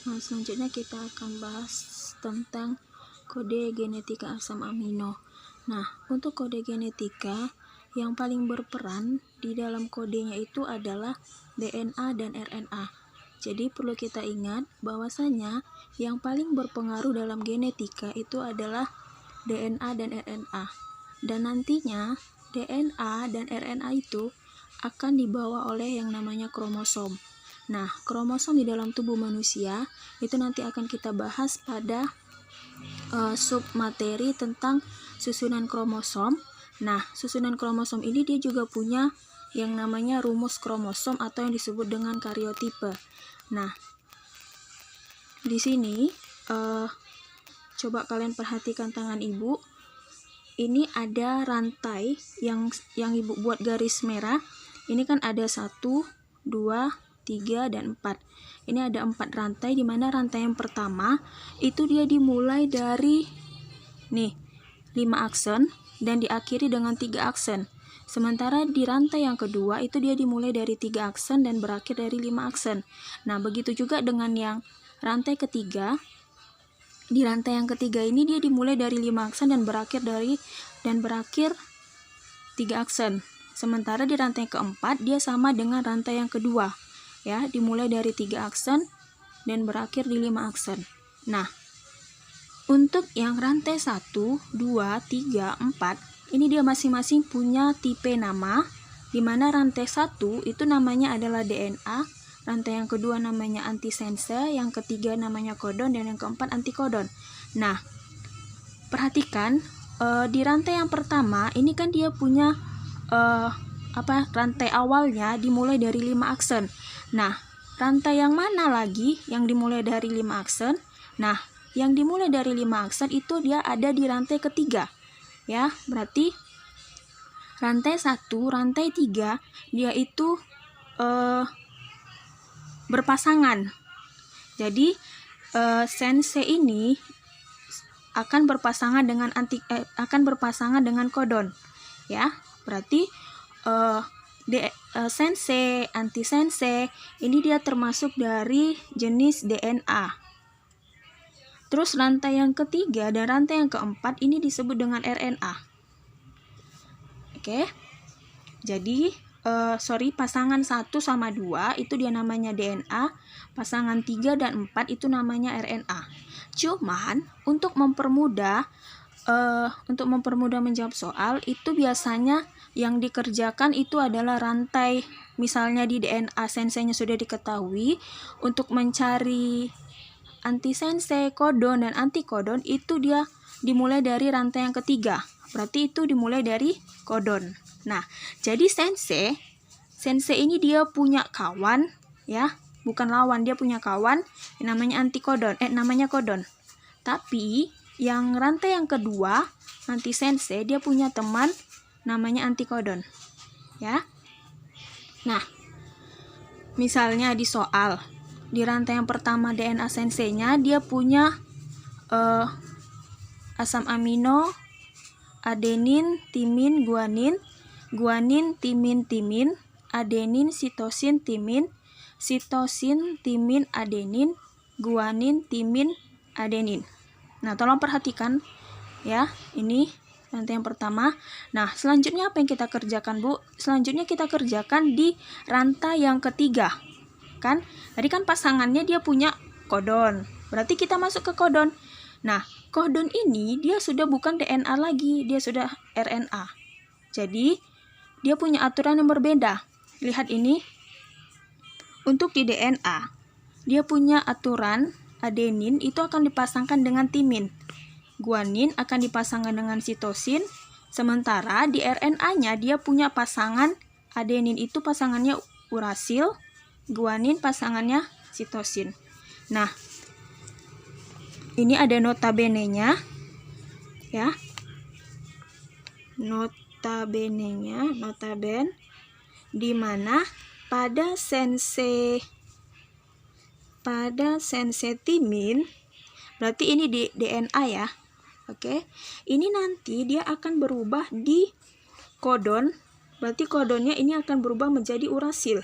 Nah, selanjutnya kita akan bahas tentang kode genetika asam amino. Nah, untuk kode genetika yang paling berperan di dalam kodenya itu adalah DNA dan RNA. Jadi perlu kita ingat bahwasanya yang paling berpengaruh dalam genetika itu adalah DNA dan RNA. Dan nantinya DNA dan RNA itu akan dibawa oleh yang namanya kromosom. Nah, kromosom di dalam tubuh manusia itu nanti akan kita bahas pada submateri tentang susunan kromosom. Nah, susunan kromosom ini dia juga punya yang namanya rumus kromosom atau yang disebut dengan karyotipe. Nah, di sini coba kalian perhatikan tangan ibu. Ini ada rantai yang ibu buat garis merah. Ini kan ada 1, 2, 3, dan 4. Ini ada 4 rantai, di mana rantai yang pertama itu dia dimulai dari 5 aksen dan diakhiri dengan 3 aksen. Sementara di rantai yang kedua itu dia dimulai dari 3 aksen dan berakhir dari 5 aksen. Nah, begitu juga dengan yang rantai ketiga. Di rantai yang ketiga ini dia dimulai dari 5 aksen dan berakhir 3 aksen. Sementara di rantai keempat dia sama dengan rantai yang kedua, ya, dimulai dari 3 aksen dan berakhir di 5 aksen. Nah, untuk yang rantai 1, 2, 3, 4 ini dia masing-masing punya tipe nama, di mana rantai 1 itu namanya adalah DNA, rantai yang kedua namanya antisense, yang ketiga namanya kodon, dan yang keempat antikodon. Nah, perhatikan di rantai yang pertama ini kan dia punya rantai awalnya dimulai dari 5 aksen. Nah, rantai yang mana lagi yang dimulai dari 5 aksen? Nah, yang dimulai dari 5 aksen itu dia ada di rantai ketiga. Ya, berarti rantai 1, rantai 3 dia itu berpasangan. Jadi sense ini akan berpasangan dengan kodon. Ya, berarti sense, antisense ini dia termasuk dari jenis DNA. Terus rantai yang ketiga dan rantai yang keempat ini disebut dengan RNA. Oke. Jadi pasangan 1 sama 2 itu dia namanya DNA, pasangan 3 dan 4 itu namanya RNA. Cuman untuk mempermudah menjawab soal itu biasanya yang dikerjakan itu adalah rantai, misalnya di DNA sensenya sudah diketahui, untuk mencari antisense, kodon, dan antikodon itu dia dimulai dari rantai yang ketiga. Berarti itu dimulai dari kodon. Nah, jadi sense ini dia punya kawan, ya, bukan lawan, dia punya kawan namanya namanya kodon. Tapi yang rantai yang kedua, antisense, dia punya teman namanya antikodon. Ya. Nah, misalnya di soal di rantai yang pertama DNA sense-nya dia punya asam amino adenin, timin, guanin, guanin, timin, timin, adenin, sitosin, timin, sitosin, timin, adenin, guanin, timin, adenin. Nah, tolong perhatikan ya, ini rantai yang pertama. Nah, selanjutnya apa yang kita kerjakan, Bu? Selanjutnya kita kerjakan di rantai yang ketiga. Kan? Tadi kan pasangannya dia punya kodon. Berarti kita masuk ke kodon. Nah, kodon ini dia sudah bukan DNA lagi, dia sudah RNA. Jadi, dia punya aturan yang berbeda. Lihat ini. Untuk di DNA, dia punya aturan adenin itu akan dipasangkan dengan timin. Guanin akan dipasangkan dengan sitosin. Sementara di RNA-nya dia punya pasangan adenin itu pasangannya urasil, guanin pasangannya sitosin. Nah, ini ada notabene-nya, ya. Notabene-nya, di mana pada sense timin, berarti ini di DNA ya. Oke. Ini nanti dia akan berubah di kodon. Berarti kodonnya ini akan berubah menjadi urasil.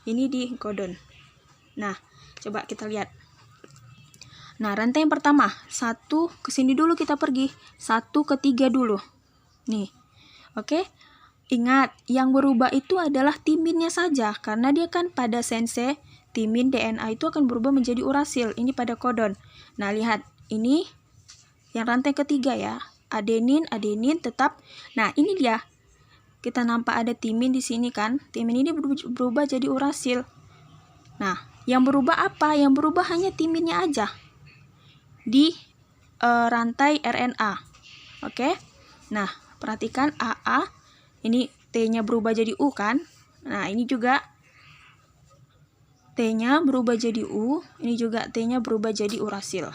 Ini di kodon. Nah, coba kita lihat. Nah, rantai yang pertama, 1 ke sini dulu kita pergi, 1 ke 3 dulu. Nih, oke. Ingat, yang berubah itu adalah timinnya saja, karena dia kan pada sense, timin DNA itu akan berubah menjadi urasil, ini pada kodon. Nah, lihat, ini yang rantai ketiga ya, adenin, adenin tetap. Nah, ini dia, kita nampak ada timin di sini kan, timin ini berubah jadi urasil. Nah, yang berubah apa? Yang berubah hanya timinnya aja di rantai RNA. Oke. Nah, perhatikan AA, ini T-nya berubah jadi U kan? Nah, ini juga T-nya berubah jadi U, ini juga T-nya berubah jadi urasil.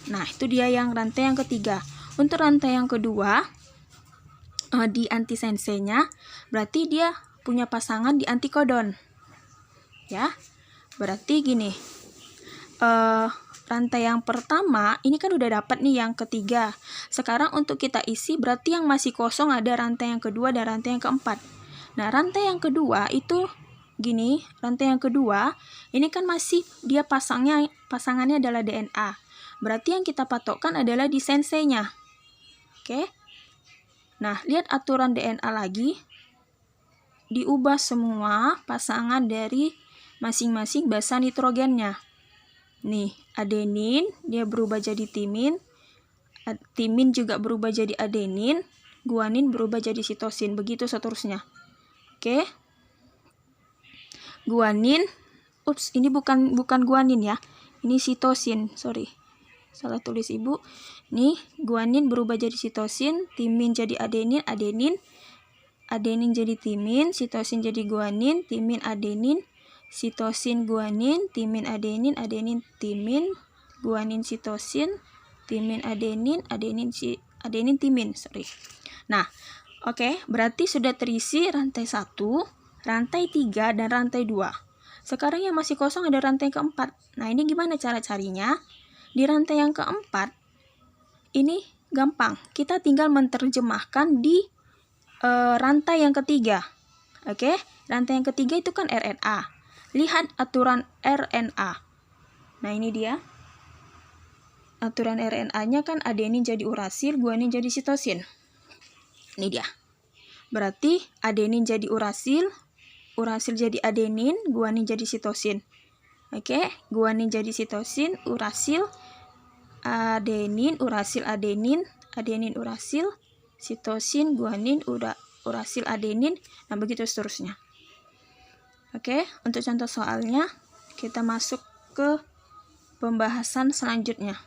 Nah, itu dia yang rantai yang ketiga. Untuk rantai yang kedua, di antisensenya, berarti dia punya pasangan di antikodon. Ya, berarti gini, rantai yang pertama, ini kan udah dapat nih yang ketiga. Sekarang untuk kita isi, berarti yang masih kosong ada rantai yang kedua dan rantai yang keempat. Nah, rantai yang kedua itu gini, rantai yang kedua, ini kan masih dia pasangannya adalah DNA. Berarti yang kita patokkan adalah di sensenya. Oke. Nah, lihat aturan DNA lagi. Diubah semua pasangan dari masing-masing basa nitrogennya. Nih, adenin, dia berubah jadi timin. Timin juga berubah jadi adenin. Guanin berubah jadi sitosin. Begitu seterusnya. Oke. Guanin, ini bukan guanin ya. Ini sitosin, sorry. Salah tulis ibu. Nih, guanin berubah jadi sitosin, timin jadi adenin, adenin jadi timin, sitosin jadi guanin, timin adenin, sitosin guanin, timin adenin, adenin timin, guanin sitosin, timin adenin, adenin timin, sorry. Nah, oke, berarti sudah terisi rantai 1, rantai 3, dan rantai 2. Sekarang yang masih kosong ada rantai keempat. Nah, ini gimana cara carinya? Di rantai yang keempat, ini gampang. Kita tinggal menerjemahkan di rantai yang ketiga. Oke, rantai yang ketiga itu kan RNA. Lihat aturan RNA. Nah, ini dia. Aturan RNA-nya kan adenin jadi urasil, guanin jadi sitosin. Ini dia. Berarti adenin jadi urasil jadi adenin, guanin jadi sitosin. Oke, guanin jadi sitosin, urasil, adenin, urasil adenin, adenin urasil, sitosin, guanin, urasil adenin, nah begitu seterusnya. Oke, untuk contoh soalnya, kita masuk ke pembahasan selanjutnya.